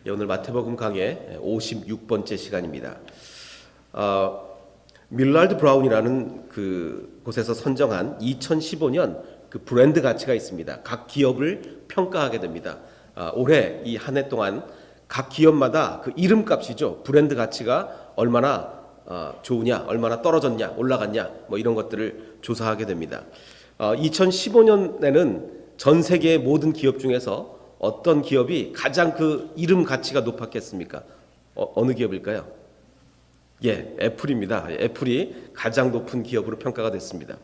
오늘 마태복음 강의 56번째 시간입니다. 밀라드 브라운이라는 그 곳에서 선정한 2015년 그 브랜드 가치가 있습니다. 각 기업을 평가하게 됩니다. 올해 이 한 해 동안 각 기업마다 그 이름값이죠. 브랜드 가치가 얼마나 좋으냐, 얼마나 떨어졌냐, 올라갔냐, 뭐 이런 것들을 조사하게 됩니다. 2015년에는 전 세계의 모든 기업 중에서 어떤 기업이 가장 그 이름 가치가 높았겠습니까? 어느 기업일까요? 예, 애플입니다. 애플이 가장 높은 기업으로 평가가 됐습니다.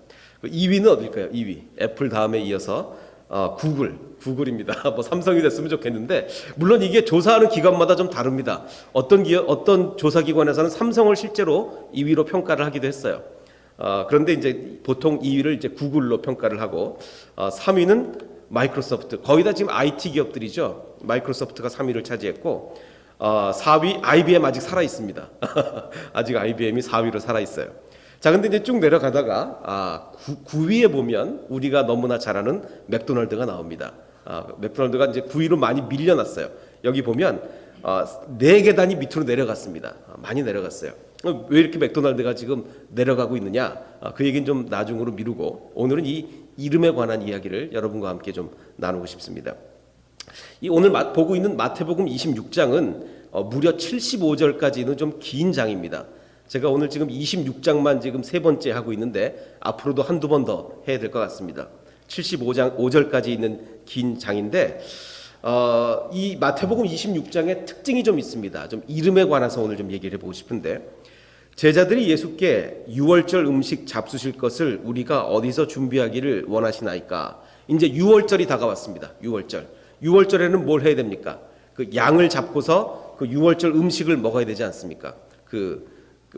2위는 어딜까요? 2위. 애플 다음에 이어서 구글입니다. 뭐 삼성이 됐으면 좋겠는데, 물론 이게 조사하는 기관마다 좀 다릅니다. 어떤 조사기관에서는 삼성을 실제로 2위로 평가를 하기도 했어요. 그런데 이제 보통 2위를 이제 구글로 평가를 하고, 3위는 마이크로소프트, 거의 다 지금 IT 기업들이죠. 마이크로소프트가 3위를 차지했고, 4위 IBM 아직 살아 있습니다. 아직 IBM이 4위로 살아 있어요. 자, 근데 이제 쭉 내려가다가 9위에 보면 우리가 너무나 잘 아는 맥도날드가 나옵니다. 맥도날드가 이제 9위로 많이 밀려났어요. 여기 보면 4계단이 밑으로 내려갔습니다. 많이 내려갔어요. 왜 이렇게 맥도날드가 지금 내려가고 있느냐? 그 얘기는 좀 나중으로 미루고, 오늘은 이 이름에 관한 이야기를 여러분과 함께 좀 나누고 싶습니다. 이 오늘 보고 있는 마태복음 26장은 무려 75절까지는 좀 긴 장입니다. 제가 오늘 지금 26장만 지금 3번째 하고 있는데 앞으로도 한두 번 더 해야 될 것 같습니다. 75장 5절까지 있는 긴 장인데, 이 마태복음 26장의 특징이 좀 있습니다. 좀 이름에 관해서 오늘 좀 얘기를 해보고 싶은데, 제자들이 예수께 유월절 음식 잡수실 것을 우리가 어디서 준비하기를 원하시나이까? 이제 유월절이 다가왔습니다. 유월절에는 뭘 해야 됩니까? 그 양을 잡고서 그 유월절 음식을 먹어야 되지 않습니까? 그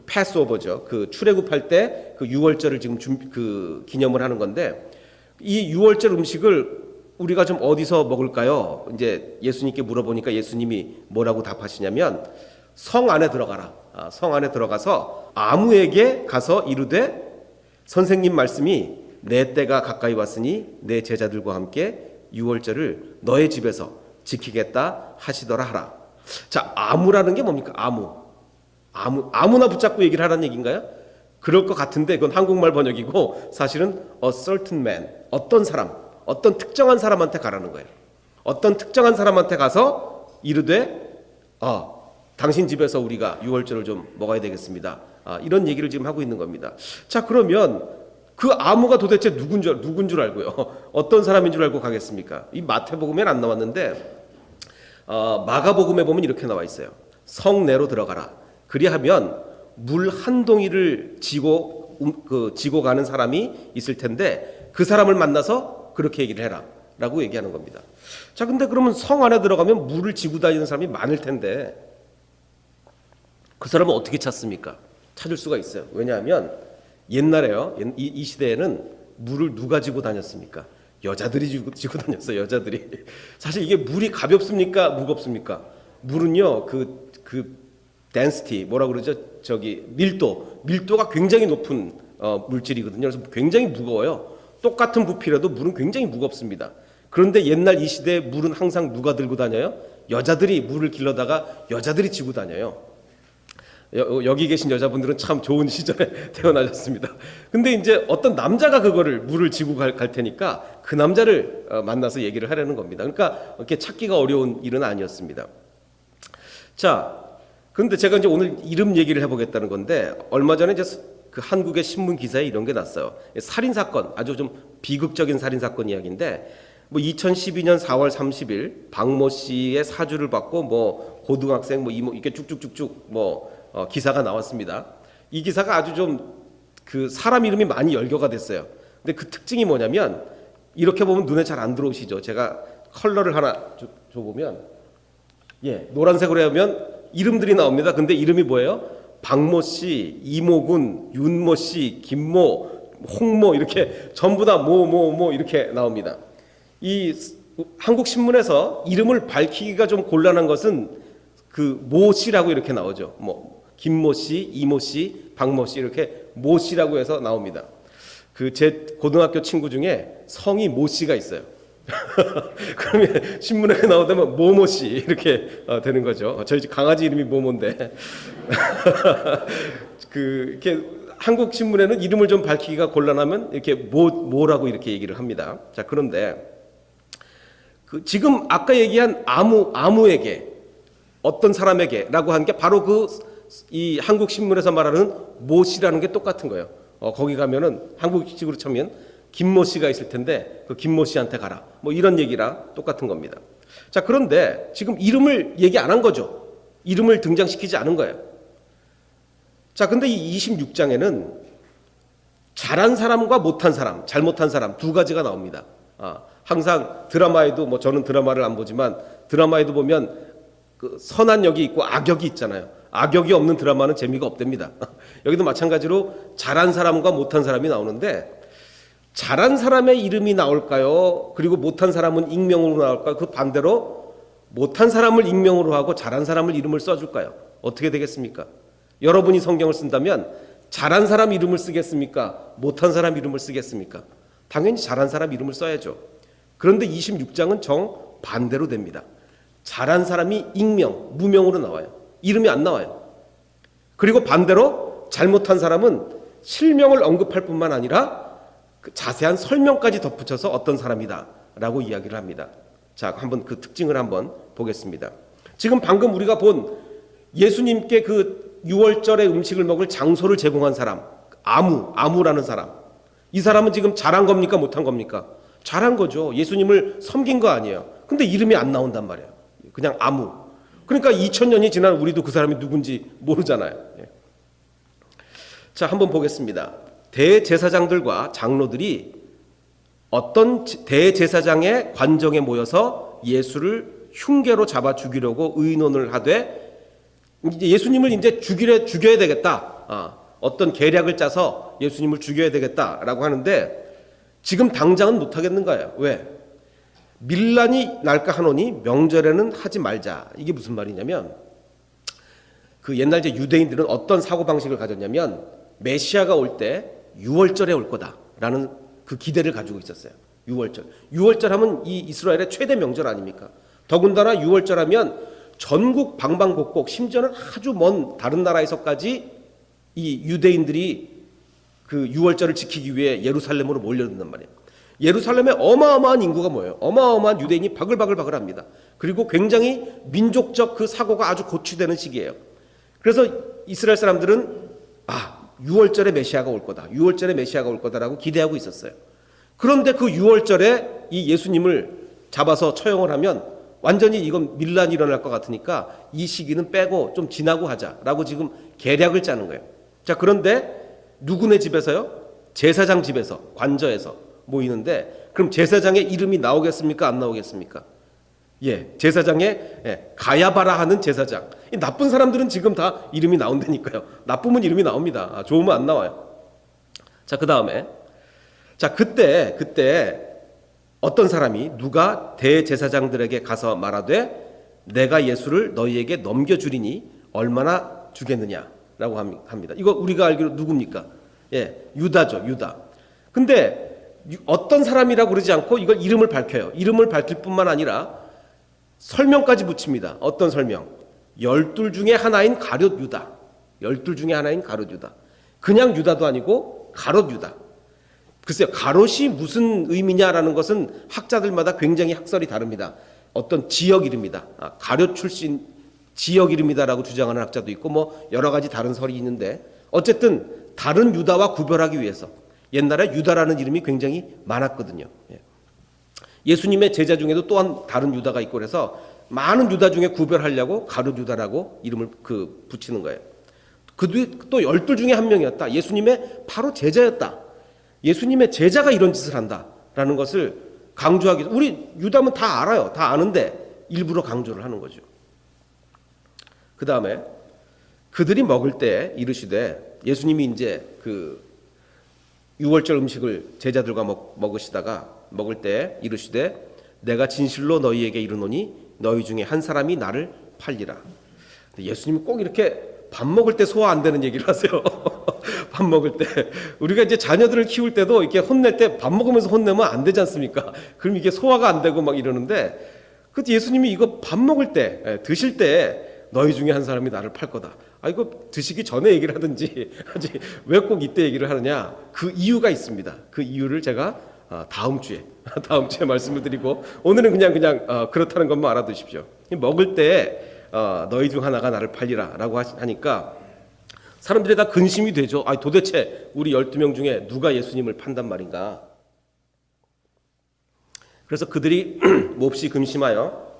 패스오버죠. 그 출애굽할 때 그 유월절을 지금 기념을 하는 건데, 이 유월절 음식을 우리가 좀 어디서 먹을까요? 이제 예수님께 물어보니까 예수님이 뭐라고 답하시냐면, 성 안에 들어가라. 성 안에 들어가서 아무에게 가서 이르되, 선생님 말씀이 내 때가 가까이 왔으니 내 제자들과 함께 유월절을 너의 집에서 지키겠다 하시더라 하라. 자, 아무라는 게 뭡니까? 아무나 붙잡고 얘기를 하라는 얘기인가요? 그럴 것 같은데 그건 한국말 번역이고, 사실은 a certain man, 어떤 사람, 어떤 특정한 사람한테 가라는 거예요. 어떤 특정한 사람한테 가서 이르되, 당신 집에서 우리가 유월절을 좀 먹어야 되겠습니다. 이런 얘기를 지금 하고 있는 겁니다. 자, 그러면 그 아무가 도대체 누군 줄 알고요? 어떤 사람인 줄 알고 가겠습니까? 이 마태복음에는 안 나왔는데, 마가복음에 보면 이렇게 나와 있어요. 성내로 들어가라. 그리하면 물 한 동이를 지고 가는 사람이 있을 텐데, 그 사람을 만나서 그렇게 얘기를 해라 라고 얘기하는 겁니다. 자, 근데 그러면 성 안에 들어가면 물을 지고 다니는 사람이 많을 텐데, 그 사람은 어떻게 찾습니까? 찾을 수가 있어요. 왜냐하면 옛날에요, 이 시대에는 물을 누가 지고 다녔습니까? 여자들이 지고 다녔어요. 여자들이. 사실 이게 물이 가볍습니까? 무겁습니까? 물은요, 그 덴시티, 뭐라 그러죠? 밀도가 굉장히 높은 물질이거든요. 그래서 굉장히 무거워요. 똑같은 부피라도 물은 굉장히 무겁습니다. 그런데 옛날 이 시대에 물은 항상 누가 들고 다녀요? 여자들이 물을 길러다가 여자들이 지고 다녀요. 여기 계신 여자분들은 참 좋은 시절에 태어나셨습니다. 근데 이제 어떤 남자가 물을 지고 갈 테니까 그 남자를 만나서 얘기를 하려는 겁니다. 그러니까 이렇게 찾기가 어려운 일은 아니었습니다. 자, 그런데 제가 이제 오늘 이름 얘기를 해보겠다는 건데, 얼마 전에 이제 그 한국의 신문 기사에 이런 게 났어요. 살인 사건, 아주 좀 비극적인 살인 사건 이야기인데, 2012년 4월 30일 박모 씨의 사주를 받고 고등학생 이모 이렇게 쭉쭉쭉쭉 기사가 나왔습니다. 이 기사가 아주 좀 그 사람 이름이 많이 열거가 됐어요. 근데 그 특징이 뭐냐면, 이렇게 보면 눈에 잘 안 들어오시죠. 제가 컬러를 하나 줘보면, 노란색으로 하면 이름들이 나옵니다. 근데 이름이 뭐예요? 박모 씨, 이모군, 윤모 씨, 김모, 홍모, 이렇게 전부 다 이렇게 나옵니다. 이 한국 신문에서 이름을 밝히기가 좀 곤란한 것은 그 모 씨라고 이렇게 나오죠. 김모 씨, 이모 씨, 박모 씨, 이렇게 모 씨라고 해서 나옵니다. 제 고등학교 친구 중에 성이 모 씨가 있어요. 그러면 신문에 나오다면 모모씨 이렇게 되는 거죠. 저희 집 강아지 이름이 모모인데 이렇게 한국 신문에는 이름을 좀 밝히기가 곤란하면 이렇게 모라고 이렇게 얘기를 합니다. 자, 그런데 지금 아까 얘기한 아무에게 어떤 사람에게라고 한 게 바로 이 한국 신문에서 말하는 모씨라는 게 똑같은 거예요. 거기 가면은 한국식으로 치면 김모 씨가 있을 텐데 그 김모 씨한테 가라. 뭐 이런 얘기랑 똑같은 겁니다. 자, 그런데 지금 이름을 얘기 안 한 거죠. 이름을 등장시키지 않은 거예요. 자, 근데 이 26장에는 잘한 사람과 못한 사람, 잘못한 사람 두 가지가 나옵니다. 항상 드라마에도 뭐 저는 드라마를 안 보지만 드라마에도 보면 그 선한 역이 있고 악역이 있잖아요. 악역이 없는 드라마는 재미가 없답니다. 여기도 마찬가지로 잘한 사람과 못한 사람이 나오는데 잘한 사람의 이름이 나올까요? 그리고 못한 사람은 익명으로 나올까요? 그 반대로 못한 사람을 익명으로 하고 잘한 사람을 이름을 써줄까요? 어떻게 되겠습니까? 여러분이 성경을 쓴다면 잘한 사람 이름을 쓰겠습니까? 못한 사람 이름을 쓰겠습니까? 당연히 잘한 사람 이름을 써야죠. 그런데 26장은 정반대로 됩니다. 잘한 사람이 익명, 무명으로 나와요. 이름이 안 나와요. 그리고 반대로 잘못한 사람은 실명을 언급할 뿐만 아니라 그 자세한 설명까지 덧붙여서 어떤 사람이다 라고 이야기를 합니다. 자, 한번 그 특징을 한번 보겠습니다. 지금 방금 우리가 본 예수님께 그 6월절의 음식을 먹을 장소를 제공한 사람, 아무라는 사람, 이 사람은 지금 잘한 겁니까 못한 겁니까? 잘한 거죠. 예수님을 섬긴 거 아니에요. 근데 이름이 안 나온단 말이에요. 그냥 아무. 그러니까 2000년이 지난 우리도 그 사람이 누군지 모르잖아요. 자, 한번 보겠습니다. 대제사장들과 장로들이 어떤 대제사장의 관정에 모여서 예수를 흉계로 잡아 죽이려고 의논을 하되 이제 예수님을 이제 죽여야 되겠다. 어떤 계략을 짜서 예수님을 죽여야 되겠다라고 하는데 지금 당장은 못 하겠는 거예요. 왜? 밀란이 날까 하노니 명절에는 하지 말자. 이게 무슨 말이냐면 그 옛날 이제 유대인들은 어떤 사고 방식을 가졌냐면 메시아가 올 때 6월절에 올 거다라는 그 기대를 가지고 있었어요. 6월절 하면 이 이스라엘의 최대 명절 아닙니까? 더군다나 6월절 하면 전국 방방곡곡 심지어는 아주 먼 다른 나라에서까지 이 유대인들이 그 6월절을 지키기 위해 예루살렘으로 몰려든단 말이에요. 예루살렘에 어마어마한 인구가 모여요. 어마어마한 유대인이 바글바글합니다. 그리고 굉장히 민족적 그 사고가 아주 고취되는 시기예요. 그래서 이스라엘 사람들은 6월절에 메시아가 올 거다. 6월절에 메시아가 올 거다라고 기대하고 있었어요. 그런데 그 6월절에 이 예수님을 잡아서 처형을 하면 완전히 이건 밀란이 일어날 것 같으니까 이 시기는 빼고 좀 지나고 하자라고 지금 계략을 짜는 거예요. 자, 그런데 누구네 집에서요? 제사장 집에서, 관저에서 모이는데 그럼 제사장의 이름이 나오겠습니까? 안 나오겠습니까? 제사장의 가야바라 하는 제사장. 이 나쁜 사람들은 지금 다 이름이 나온다니까요. 나쁘면 이름이 나옵니다. 좋으면 안 나와요. 자, 그 다음에 그때 어떤 사람이 누가 대제사장들에게 가서 말하되 내가 예수를 너희에게 넘겨주리니 얼마나 주겠느냐라고 합니다. 이거 우리가 알기로 누굽니까? 유다죠, 유다. 근데 어떤 사람이라고 그러지 않고 이걸 이름을 밝혀요. 이름을 밝힐 뿐만 아니라 설명까지 붙입니다. 어떤 설명? 12 중에 하나인 가룟 유다. 12 중에 하나인 가룟 유다. 그냥 유다도 아니고 가롯 유다. 글쎄요, 가롯이 무슨 의미냐라는 것은 학자들마다 굉장히 학설이 다릅니다. 어떤 지역 이름이다. 가롯 출신 지역 이름이다라고 주장하는 학자도 있고 뭐 여러 가지 다른 설이 있는데 어쨌든 다른 유다와 구별하기 위해서 옛날에 유다라는 이름이 굉장히 많았거든요. 예수님의 제자 중에도 또한 다른 유다가 있고 그래서 많은 유다 중에 구별하려고 가룟 유다라고 이름을 붙이는 거예요. 또 12 중에 한 명이었다. 예수님의 바로 제자였다. 예수님의 제자가 이런 짓을 한다라는 것을 강조하기 위해서 우리 유다면 다 알아요. 다 아는데 일부러 강조를 하는 거죠. 그 다음에 그들이 먹을 때 이르시되 예수님이 이제 그 6월절 음식을 제자들과 먹으시다가 먹을 때 이르시되 내가 진실로 너희에게 이르노니 너희 중에 한 사람이 나를 팔리라. 예수님이 꼭 이렇게 밥 먹을 때 소화 안 되는 얘기를 하세요. 밥 먹을 때 우리가 이제 자녀들을 키울 때도 이렇게 혼낼 때 밥 먹으면서 혼내면 안 되지 않습니까? 그럼 이게 소화가 안 되고 막 이러는데, 그 예수님이 이거 밥 먹을 때, 드실 때 너희 중에 한 사람이 나를 팔 거다. 아, 이거 드시기 전에 얘기를 하든지 하지 왜 꼭 이때 얘기를 하느냐? 그 이유가 있습니다. 그 이유를 제가 다음 주에 말씀을 드리고, 오늘은 그냥 그렇다는 것만 알아두십시오. 먹을 때 너희 중 하나가 나를 팔리라라고 하니까 사람들이 다 근심이 되죠. 아, 도대체 우리 12명 중에 누가 예수님을 판단 말인가? 그래서 그들이 몹시 근심하여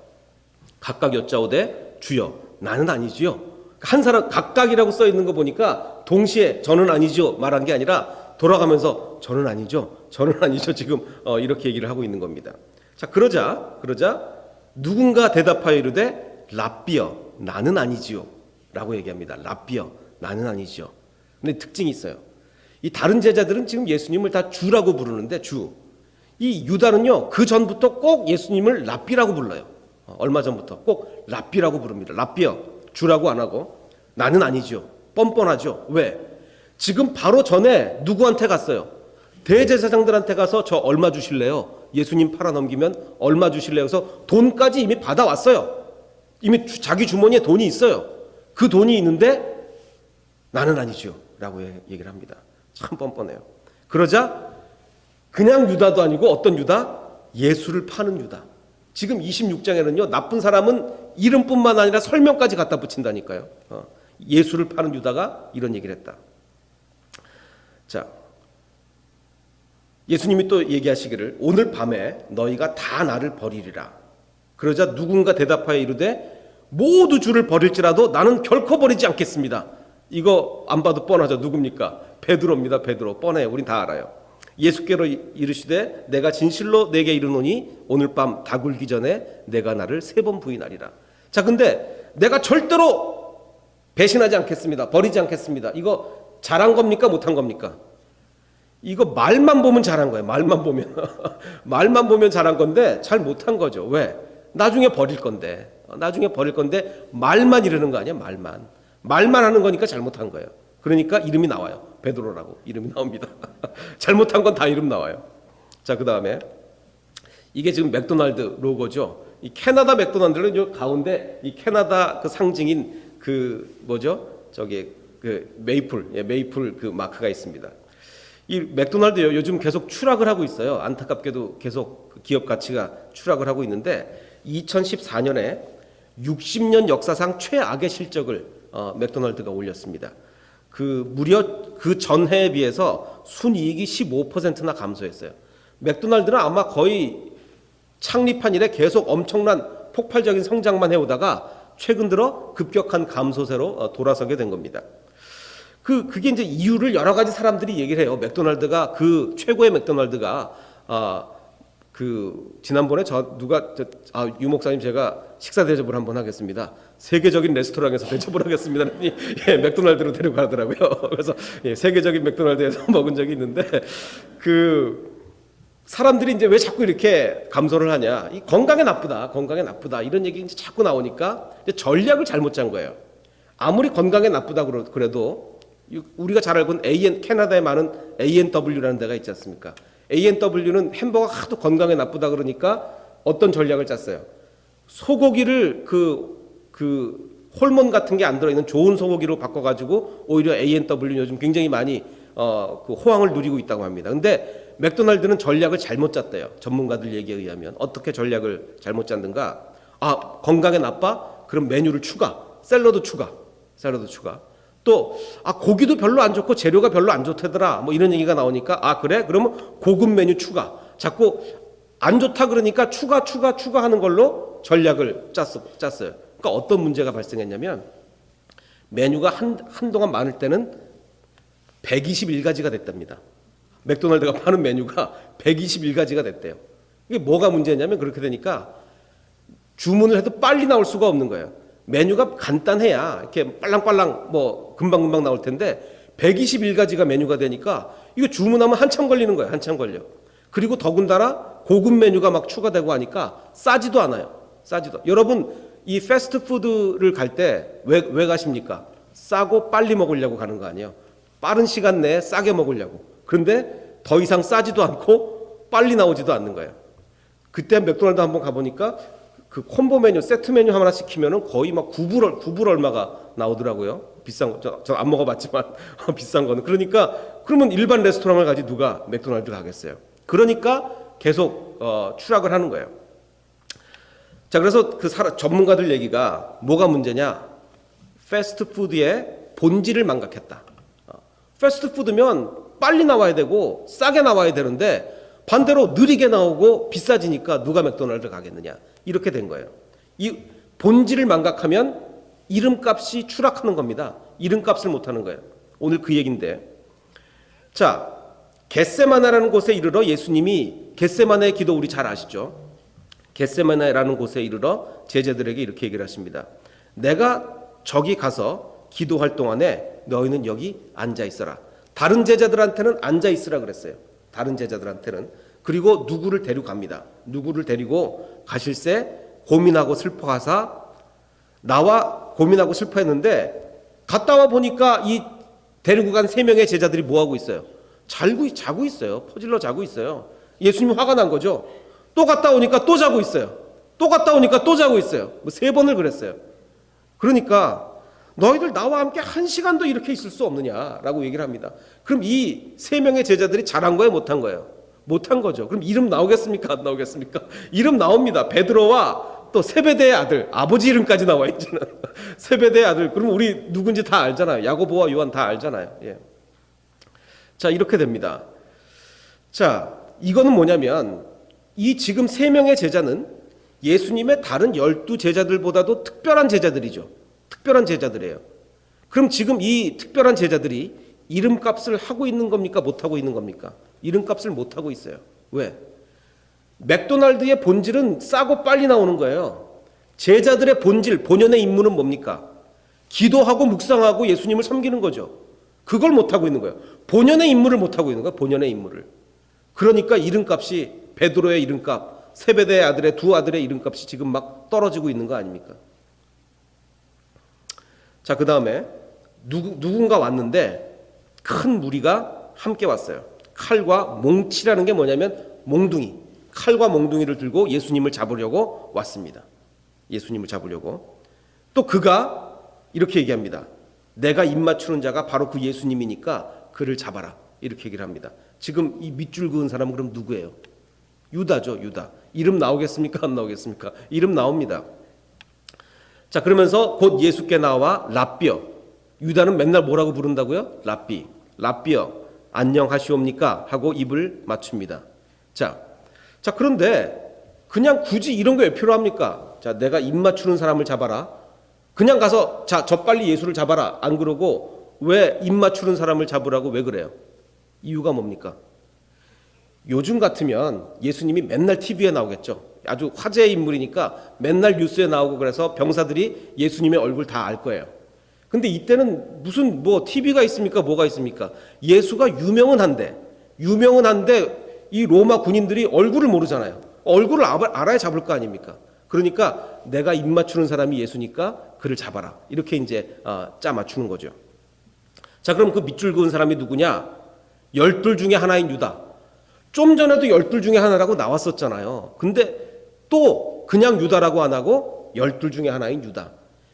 각각 여짜오되 주여 나는 아니지요. 한 사람 각각이라고 써 있는 거 보니까 동시에 저는 아니죠 말한 게 아니라 돌아가면서 저는 아니죠 지금 이렇게 얘기를 하고 있는 겁니다. 자, 그러자 누군가 대답하여 이르되 랍비여 나는 아니지요 라고 얘기합니다. 랍비여 나는 아니지요. 근데 특징이 있어요. 이 다른 제자들은 지금 예수님을 다 주라고 부르는데 이 유다는요, 그 전부터 꼭 예수님을 랍비라고 불러요. 얼마 전부터 꼭 랍비라고 부릅니다. 랍비여 주라고 안 하고. 나는 아니죠. 뻔뻔하죠. 왜? 지금 바로 전에 누구한테 갔어요? 대제사장들한테 가서 저 얼마 주실래요? 예수님 팔아넘기면 얼마 주실래요? 그래서 돈까지 이미 받아왔어요. 이미 자기 주머니에 돈이 있어요. 그 돈이 있는데 나는 아니죠 라고 얘기를 합니다. 참 뻔뻔해요. 그러자 그냥 유다도 아니고 어떤 유다? 예수를 파는 유다. 지금 26장에는요, 나쁜 사람은 이름뿐만 아니라 설명까지 갖다 붙인다니까요. 예수를 파는 유다가 이런 얘기를 했다. 자, 예수님이 또 얘기하시기를 오늘 밤에 너희가 다 나를 버리리라. 그러자 누군가 대답하여 이르되 모두 주를 버릴지라도 나는 결코 버리지 않겠습니다. 이거 안 봐도 뻔하죠. 누굽니까? 베드로입니다. 베드로. 뻔해요. 우린 다 알아요. 예수께로 이르시되 내가 진실로 내게 이르노니 오늘 밤 다 굴기 전에 내가 나를 3번 부인하리라. 자, 근데 내가 절대로 배신하지 않겠습니다. 버리지 않겠습니다. 이거 잘한 겁니까? 못한 겁니까? 이거 말만 보면 잘한 거예요. 말만 보면 말만 보면 잘한 건데 잘 못한 거죠. 왜? 나중에 버릴 건데 말만 이르는 거 아니야? 말만 하는 거니까 잘못한 거예요. 그러니까 이름이 나와요. 베드로라고 이름이 나옵니다. 잘못한 건 다 이름 나와요. 자, 그 다음에 이게 지금 맥도날드 로고죠. 이 캐나다 맥도날드는 요 가운데 이 캐나다 그 상징인 그 뭐죠? 저기 그 메이플 그 마크가 있습니다. 이 맥도날드요, 요즘 계속 추락을 하고 있어요. 안타깝게도 계속 그 기업 가치가 추락을 하고 있는데 2014년에 60년 역사상 최악의 실적을 맥도날드가 올렸습니다. 무려 그 전해에 비해서 순이익이 15%나 감소했어요. 맥도날드는 아마 거의 창립한 이래 계속 엄청난 폭발적인 성장만 해오다가 최근 들어 급격한 감소세로 돌아서게 된 겁니다. 그게 이제 이유를 여러 가지 사람들이 얘기를 해요. 맥도날드가 그 최고의 맥도날드가 지난번에 유 목사님 제가 식사 대접을 한번 하겠습니다. 세계적인 레스토랑에서 대접을 하겠습니다. 예, 맥도날드로 데려가더라고요. 그래서 세계적인 맥도날드에서 먹은 적이 있는데 사람들이 이제 왜 자꾸 이렇게 감소를 하냐? 이 건강에 나쁘다 이런 얘기 이제 자꾸 나오니까 이제 전략을 잘못 짠 거예요. 아무리 건강에 나쁘다 그래도 우리가 잘 알고 있는 캐나다에 많은 A&W라는 데가 있지 않습니까? A&W는 햄버거 하도 건강에 나쁘다 그러니까 어떤 전략을 짰어요? 소고기를 그 호르몬 같은 게 안 들어있는 좋은 소고기로 바꿔가지고 오히려 A&W는 요즘 굉장히 많이 그 호황을 누리고 있다고 합니다. 근데 맥도날드는 전략을 잘못 짰대요. 전문가들 얘기에 의하면. 어떻게 전략을 잘못 짰는가? 건강에 나빠? 그럼 메뉴를 샐러드 추가. 또 고기도 별로 안 좋고 재료가 별로 안 좋다더라 뭐 이런 얘기가 나오니까 그래? 그러면 고급 메뉴 추가. 자꾸 안 좋다 그러니까 추가하는 걸로 전략을 짰어요. 그러니까 어떤 문제가 발생했냐면 메뉴가 한동안 많을 때는 121가지가 됐답니다. 맥도날드가 파는 메뉴가 121가지가 됐대요. 이게 뭐가 문제냐면 그렇게 되니까 주문을 해도 빨리 나올 수가 없는 거예요. 메뉴가 간단해야 이렇게 빨랑빨랑 뭐 금방금방 나올 텐데 121가지가 메뉴가 되니까 이거 주문하면 한참 걸리는 거예요. 한참 걸려. 그리고 더군다나 고급 메뉴가 막 추가되고 하니까 싸지도 않아요. 여러분 이 패스트푸드를 갈 때 왜 가십니까? 싸고 빨리 먹으려고 가는 거 아니에요. 빠른 시간 내에 싸게 먹으려고. 그런데 더 이상 싸지도 않고 빨리 나오지도 않는 거예요. 그때 맥도날드 한번 가보니까 그 콤보 메뉴, 세트 메뉴 하나 시키면은 거의 막 9불 얼마가 나오더라고요. 비싼 거. 저 안 먹어봤지만 비싼 거는. 그러니까 그러면 일반 레스토랑을 가지 누가 맥도날드 가겠어요. 그러니까 계속 추락을 하는 거예요. 자, 그래서 그 전문가들 얘기가 뭐가 문제냐? 패스트푸드의 본질을 망각했다. 패스트푸드면 빨리 나와야 되고 싸게 나와야 되는데 반대로 느리게 나오고 비싸지니까 누가 맥도날드 가겠느냐, 이렇게 된 거예요. 이 본질을 망각하면 이름값이 추락하는 겁니다. 이름값을 못하는 거예요. 오늘 그 얘기인데, 자, 겟세마네라는 곳에 이르러 예수님이, 겟세마네의 기도 우리 잘 아시죠? 겟세마네라는 곳에 이르러 제자들에게 이렇게 얘기를 하십니다. 내가 저기 가서 기도할 동안에 너희는 여기 앉아 있어라. 다른 제자들한테는 앉아 있으라 그랬어요. 다른 제자들한테는. 그리고 누구를 데려갑니다. 누구를 데리고 가실새 고민하고 슬퍼하사, 나와 고민하고 슬퍼했는데 갔다 와 보니까 이 데리고 간 3명의 제자들이 뭐하고 있어요? 자고 있어요. 퍼질러 자고 있어요. 예수님 화가 난 거죠. 또 갔다 오니까 또 자고 있어요. 또 갔다 오니까 또 자고 있어요. 3번을 그랬어요. 그러니까 너희들 나와 함께 1시간도 이렇게 있을 수 없느냐라고 얘기를 합니다. 그럼 이 3명의 제자들이 잘한 거예요, 못한 거예요? 못한 거죠. 그럼 이름 나오겠습니까, 안 나오겠습니까? 이름 나옵니다. 베드로와 또 세베대의 아들, 아버지 이름까지 나와 있잖아요. 세베대의 아들. 그럼 우리 누군지 다 알잖아요. 야고보와 요한 다 알잖아요. 예. 자, 이렇게 됩니다. 자, 이거는 뭐냐면 이 지금 3명의 제자는 예수님의 다른 12제자들보다도 특별한 제자들이죠. 특별한 제자들이에요. 그럼 지금 이 특별한 제자들이 이름값을 하고 있는 겁니까, 못하고 있는 겁니까? 이름값을 못하고 있어요. 왜? 맥도날드의 본질은 싸고 빨리 나오는 거예요. 제자들의 본질, 본연의 임무는 뭡니까? 기도하고 묵상하고 예수님을 섬기는 거죠. 그걸 못하고 있는 거예요. 본연의 임무를 못하고 있는 거예요. 본연의 임무를. 그러니까 이름값이, 베드로의 이름값, 세베대의 아들의 2 아들의 이름값이 지금 막 떨어지고 있는 거 아닙니까? 자, 그 다음에 누군가 왔는데 큰 무리가 함께 왔어요. 칼과 몽치라는 게 뭐냐면 몽둥이. 칼과 몽둥이를 들고 예수님을 잡으려고 왔습니다. 예수님을 잡으려고. 또 그가 이렇게 얘기합니다. 내가 입 맞추는 자가 바로 그 예수님이니까 그를 잡아라. 이렇게 얘기를 합니다. 지금 이 밑줄 그은 사람은 그럼 누구예요? 유다죠, 유다. 이름 나오겠습니까, 안 나오겠습니까? 이름 나옵니다. 자, 그러면서 곧 예수께 나와 랍비여. 유다는 맨날 뭐라고 부른다고요? 랍비. 랍비여, 안녕하시옵니까? 하고 입을 맞춥니다. 자, 그런데 그냥 굳이 이런 거 왜 필요합니까? 자, 내가 입 맞추는 사람을 잡아라. 그냥 가서 자, 저 빨리 예수를 잡아라. 안 그러고 왜 입 맞추는 사람을 잡으라고 왜 그래요? 이유가 뭡니까? 요즘 같으면 예수님이 맨날 TV에 나오겠죠. 아주 화제의 인물이니까 맨날 뉴스에 나오고 그래서 병사들이 예수님의 얼굴 다 알 거예요. 근데 이때는 무슨 TV가 있습니까? 뭐가 있습니까? 예수가 유명은 한데 이 로마 군인들이 얼굴을 모르잖아요. 얼굴을 알아야 잡을 거 아닙니까? 그러니까 내가 입 맞추는 사람이 예수니까 그를 잡아라. 이렇게 이제 짜 맞추는 거죠. 자, 그럼 그 밑줄 그은 사람이 누구냐? 12 중에 하나인 유다. 좀 전에도 12 중에 하나라고 나왔었잖아요. 근데 또 그냥 유다라고 안 하고 12 중에 하나인 유다.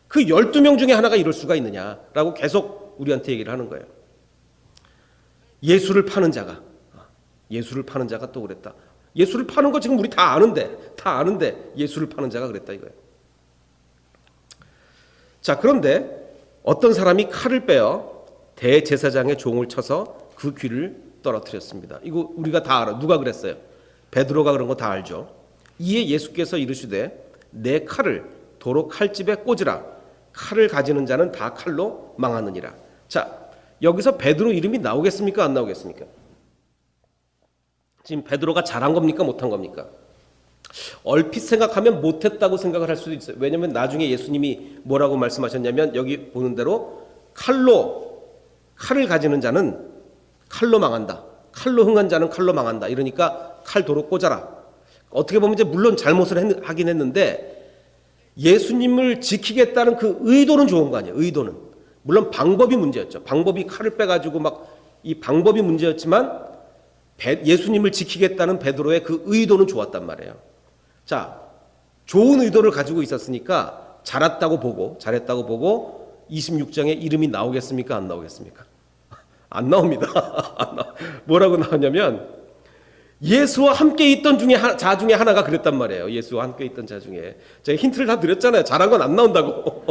그 12명 중에 하나가 이럴 수가 있느냐라고 계속 우리한테 얘기를 하는 거예요. 예수를 파는 자가 또 그랬다. 예수를 파는 거 지금 우리 다 아는데 예수를 파는 자가 그랬다 이거예요. 자, 그런데 어떤 사람이 칼을 빼어 대제사장의 종을 쳐서 그 귀를 떨어뜨렸습니다. 이거 우리가 다 알아. 누가 그랬어요? 베드로가 그런 거 다 알죠. 이에 예수께서 이르시되 내 칼을 도로 칼집에 꽂으라. 칼을 가지는 자는 다 칼로 망하느니라. 자, 여기서 베드로 이름이 나오겠습니까, 안 나오겠습니까? 지금 베드로가 잘한 겁니까, 못한 겁니까? 얼핏 생각하면 못했다고 생각을 할 수도 있어요. 왜냐하면 나중에 예수님이 뭐라고 말씀하셨냐면 여기 보는 대로 칼을 가지는 자는 칼로 망한다. 칼로 흥한 자는 칼로 망한다. 이러니까 칼 도로 꽂아라. 어떻게 보면 이제 물론 잘못을 하긴 했는데 예수님을 지키겠다는 그 의도는 좋은 거 아니에요. 의도는. 물론 방법이 문제였죠. 방법이 칼을 빼가지고 막 이 방법이 문제였지만 예수님을 지키겠다는 베드로의 그 의도는 좋았단 말이에요. 자, 좋은 의도를 가지고 있었으니까 잘했다고 보고 26장에 이름이 나오겠습니까? 안 나오겠습니까? 안 나옵니다. 뭐라고 나오냐면 예수와 함께 있던 자 중에 하나가 그랬단 말이에요. 예수와 함께 있던 자 중에. 제가 힌트를 다 드렸잖아요. 잘한 건 안 나온다고.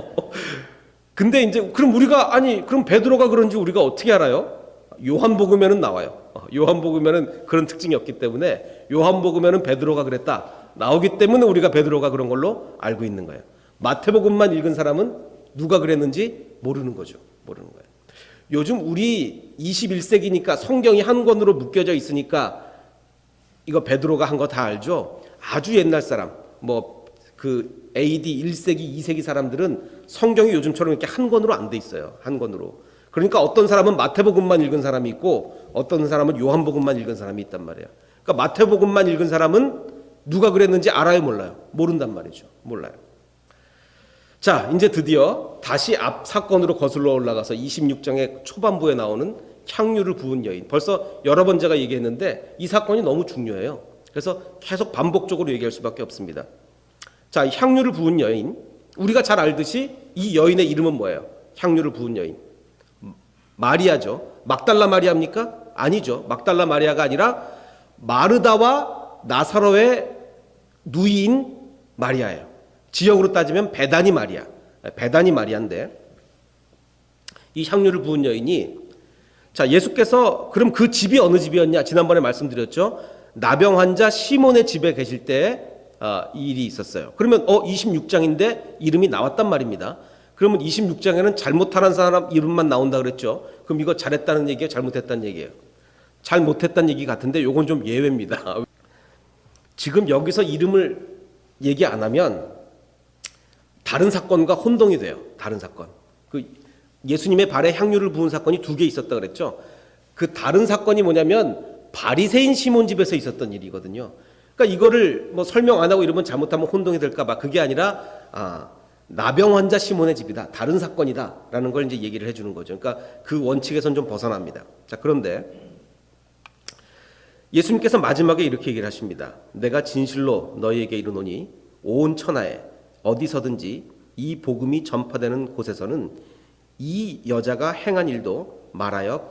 근데 이제 그럼 그럼 베드로가 그런지 우리가 어떻게 알아요? 요한복음에는 나와요. 요한복음에는 그런 특징이 없기 때문에 요한복음에는 베드로가 그랬다 나오기 때문에 우리가 베드로가 그런 걸로 알고 있는 거예요. 마태복음만 읽은 사람은 누가 그랬는지 모르는 거죠. 모르는 거예요. 요즘 우리 21세기니까 성경이 한 권으로 묶여져 있으니까 이거 베드로가 한 거 다 알죠? 아주 옛날 사람, 그 AD 1세기, 2세기 사람들은 성경이 요즘처럼 이렇게 한 권으로 안 돼 있어요. 한 권으로. 그러니까 어떤 사람은 마태복음만 읽은 사람이 있고 어떤 사람은 요한복음만 읽은 사람이 있단 말이에요. 그러니까 마태복음만 읽은 사람은 누가 그랬는지 알아요, 몰라요? 모른단 말이죠. 몰라요. 자, 이제 드디어 다시 앞 사건으로 거슬러 올라가서 26장의 초반부에 나오는 향유를 부은 여인. 벌써 여러 번 제가 얘기했는데 이 사건이 너무 중요해요. 그래서 계속 반복적으로 얘기할 수밖에 없습니다. 자, 향유를 부은 여인. 우리가 잘 알듯이 이 여인의 이름은 뭐예요? 향유를 부은 여인. 마리아죠. 막달라 마리아입니까? 아니죠. 막달라 마리아가 아니라 마르다와 나사로의 누이인 마리아예요. 지역으로 따지면 베다니 마리아. 베다니 마리아인데 이 향유를 부은 여인이 자, 예수께서 그럼 그 집이 어느 집이었냐? 지난번에 말씀드렸죠. 나병 환자 시몬의 집에 계실 때 이 일이 있었어요. 그러면 26장인데 이름이 나왔단 말입니다. 그러면 26장에는 잘못한 사람 이름만 나온다 그랬죠. 그럼 이거 잘했다는 얘기예요? 잘못했다는 얘기예요? 잘못했다는 얘기 같은데 요건 좀 예외입니다. 지금 여기서 이름을 얘기 안 하면 다른 사건과 혼동이 돼요. 다른 사건. 그 예수님의 발에 향유를 부은 사건이 2개 있었다 그랬죠. 그 다른 사건이 뭐냐면 바리새인 시몬 집에서 있었던 일이거든요. 그러니까 이거를 설명 안 하고 이러면 잘못하면 혼동이 될까 봐 그게 아니라 나병 환자 시몬의 집이다. 다른 사건이다라는 걸 이제 얘기를 해 주는 거죠. 그러니까 그 원칙에선 좀 벗어납니다. 자, 그런데 예수님께서 마지막에 이렇게 얘기를 하십니다. 내가 진실로 너희에게 이르노니 온 천하에 어디서든지 이 복음이 전파되는 곳에서는 이 여자가 행한 일도 말하여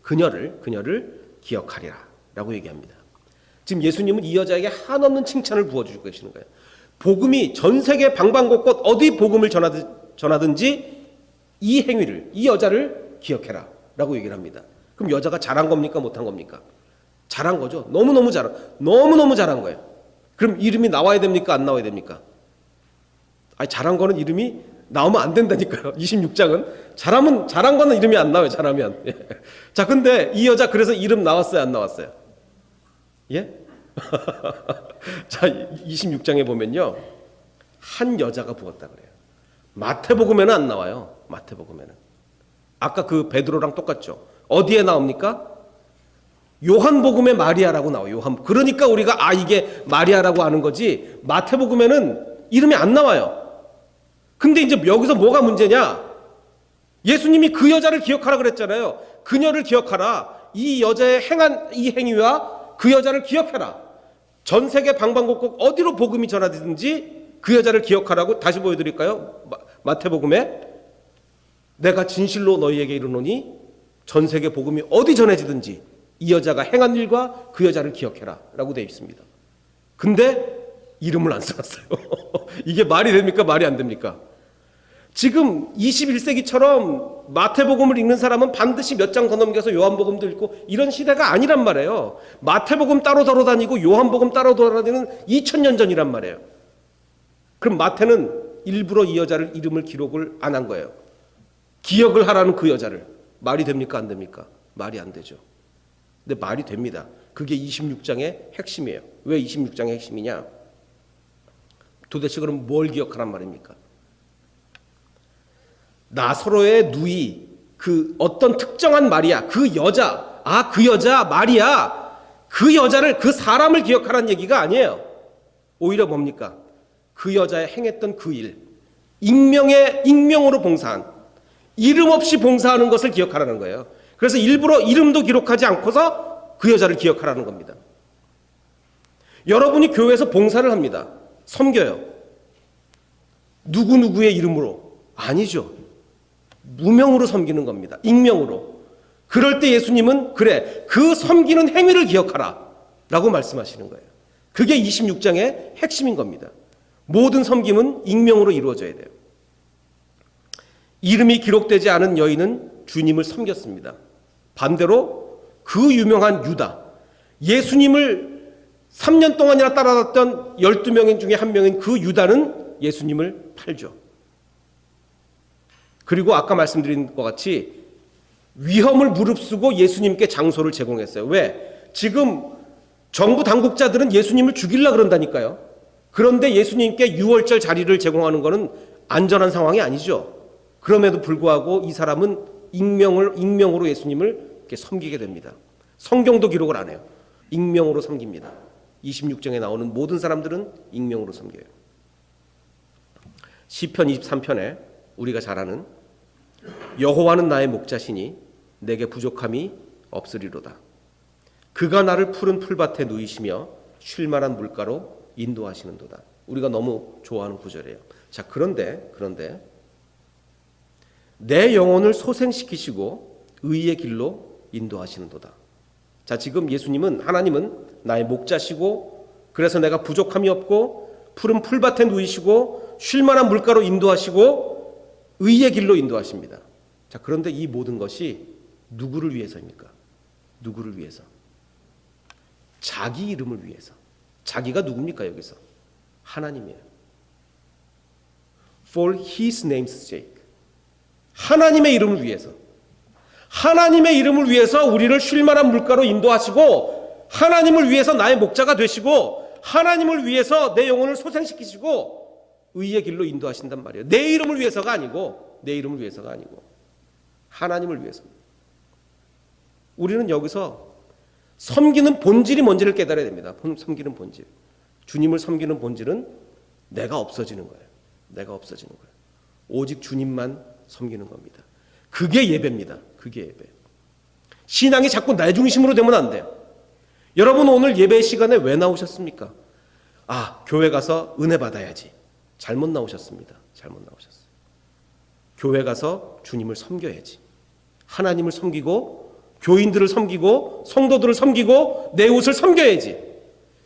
그녀를 기억하리라 라고 얘기합니다. 지금 예수님은 이 여자에게 한없는 칭찬을 부어주고 계시는 거예요. 복음이 전 세계 방방곳곳 어디 복음을 전하든지 이 행위를, 이 여자를 기억해라 라고 얘기를 합니다. 그럼 여자가 잘한 겁니까? 못한 겁니까? 잘한 거죠. 너무너무 잘한 거예요. 그럼 이름이 나와야 됩니까? 안 나와야 됩니까? 아니, 잘한 거는 이름이 나오면 안 된다니까요. 26장은 잘한 거는 이름이 안 나와요. 잘하면. 예. 자, 근데 이 여자 그래서 이름 나왔어요? 안 나왔어요? 예? 자, 26장에 보면요. 한 여자가 부었다 그래요. 마태복음에는 안 나와요. 마태복음에는. 아까 그 베드로랑 똑같죠. 어디에 나옵니까? 요한복음에 마리아라고 나와요. 그러니까 우리가 이게 마리아라고 아는 거지. 마태복음에는 이름이 안 나와요. 근데 이제 여기서 뭐가 문제냐? 예수님이 그 여자를 기억하라 그랬잖아요. 그녀를 기억하라. 이 여자의 행한 이 행위와 그 여자를 기억해라. 전 세계 방방곡곡 어디로 복음이 전하든지 그 여자를 기억하라고 다시 보여드릴까요? 마태복음에 내가 진실로 너희에게 이르노니 전 세계 복음이 어디 전해지든지 이 여자가 행한 일과 그 여자를 기억해라 라고 되어 있습니다. 근데 이름을 안 써놨어요. 이게 말이 됩니까? 말이 안 됩니까? 지금 21세기처럼 마태복음을 읽는 사람은 반드시 몇 장 더 넘겨서 요한복음도 읽고 이런 시대가 아니란 말이에요. 마태복음 따로 돌아다니고 요한복음 따로 돌아다니는 2000년 전이란 말이에요. 그럼 마태는 일부러 이 여자를 이름을 기록을 안 한 거예요. 기억을 하라는 그 여자를. 말이 됩니까? 안 됩니까? 말이 안 되죠. 근데 말이 됩니다. 그게 26장의 핵심이에요. 왜 26장의 핵심이냐? 도대체 그럼 뭘 기억하란 말입니까? 나사로의 누이, 그 어떤 특정한 마리아, 그 여자, 그 여자 마리아, 그 여자를, 그 사람을 기억하라는 얘기가 아니에요. 오히려 뭡니까? 그 여자의 행했던 그 일, 익명으로 봉사한, 이름 없이 봉사하는 것을 기억하라는 거예요. 그래서 일부러 이름도 기록하지 않고서 그 여자를 기억하라는 겁니다. 여러분이 교회에서 봉사를 합니다. 섬겨요. 누구누구의 이름으로? 아니죠. 무명으로 섬기는 겁니다. 익명으로. 그럴 때 예수님은 그래, 그 섬기는 행위를 기억하라 라고 말씀하시는 거예요. 그게 26장의 핵심인 겁니다. 모든 섬김은 익명으로 이루어져야 돼요. 이름이 기록되지 않은 여인은 주님을 섬겼습니다. 반대로 그 유명한 유다, 예수님을 3년 동안이나 따라갔던 12명 중에 한 명인 그 유다는 예수님을 팔죠. 그리고 아까 말씀드린 것 같이 위험을 무릅쓰고 예수님께 장소를 제공했어요. 왜? 지금 정부 당국자들은 예수님을 죽이려고 그런다니까요. 그런데 예수님께 유월절 자리를 제공하는 것은 안전한 상황이 아니죠. 그럼에도 불구하고 이 사람은 익명으로 예수님을 이렇게 섬기게 됩니다. 성경도 기록을 안 해요. 익명으로 섬깁니다. 26장에 나오는 모든 사람들은 익명으로 섬겨요. 시편 23편에 우리가 잘 아는 여호와는 나의 목자시니 내게 부족함이 없으리로다. 그가 나를 푸른 풀밭에 누이시며 쉴 만한 물가로 인도하시는도다. 우리가 너무 좋아하는 구절이에요. 자, 그런데 내 영혼을 소생시키시고 의의 길로 인도하시는도다. 자, 지금 하나님은 나의 목자시고 그래서 내가 부족함이 없고 푸른 풀밭에 누이시고 쉴 만한 물가로 인도하시고 의의 길로 인도하십니다. 자, 그런데 이 모든 것이 누구를 위해서입니까? 누구를 위해서? 자기 이름을 위해서. 자기가 누굽니까 여기서? 하나님이에요. For His name's sake. 하나님의 이름을 위해서. 하나님의 이름을 위해서 우리를 쉴 만한 물가로 인도하시고 하나님을 위해서 나의 목자가 되시고 하나님을 위해서 내 영혼을 소생시키시고 의의 길로 인도하신단 말이에요. 내 이름을 위해서가 아니고 하나님을 위해서. 우리는 여기서 섬기는 본질이 뭔지를 깨달아야 됩니다. 섬기는 본질. 주님을 섬기는 본질은 내가 없어지는 거예요. 내가 없어지는 거예요. 오직 주님만 섬기는 겁니다. 그게 예배입니다. 그게 예배. 신앙이 자꾸 나 중심으로 되면 안 돼요. 여러분 오늘 예배 시간에 왜 나오셨습니까? 교회 가서 은혜 받아야지. 잘못 나오셨습니다. 잘못 나오셨어요. 교회 가서 주님을 섬겨야지. 하나님을 섬기고 교인들을 섬기고 성도들을 섬기고 내 옷을 섬겨야지.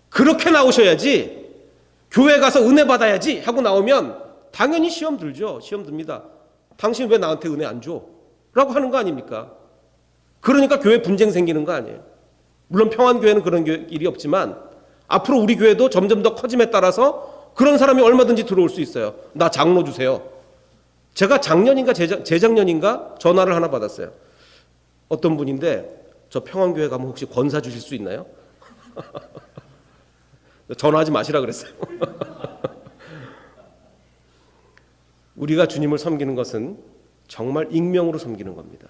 그렇게 나오셔야지. 교회 가서 은혜 받아야지 하고 나오면 당연히 시험 들죠. 시험 듭니다. 당신 왜 나한테 은혜 안 줘? 라고 하는 거 아닙니까? 그러니까 교회 분쟁 생기는 거 아니에요. 물론 평안교회는 그런 일이 없지만 앞으로 우리 교회도 점점 더 커짐에 따라서 그런 사람이 얼마든지 들어올 수 있어요. 나 장로 주세요. 제가 작년인가 재작년인가 전화를 하나 받았어요. 어떤 분인데 저 평안교회 가면 혹시 권사 주실 수 있나요? 전화하지 마시라 그랬어요. 우리가 주님을 섬기는 것은 정말 익명으로 섬기는 겁니다.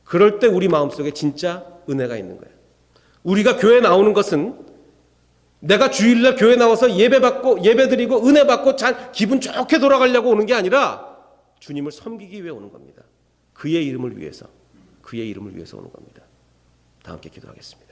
그럴 때 우리 마음속에 진짜 은혜가 있는 거예요. 우리가 교회 나오는 것은 내가 주일날 교회 나와서 예배드리고 은혜 받고 잘 기분 좋게 돌아가려고 오는 게 아니라 주님을 섬기기 위해 오는 겁니다. 그의 이름을 위해서 오는 겁니다. 다 함께 기도하겠습니다.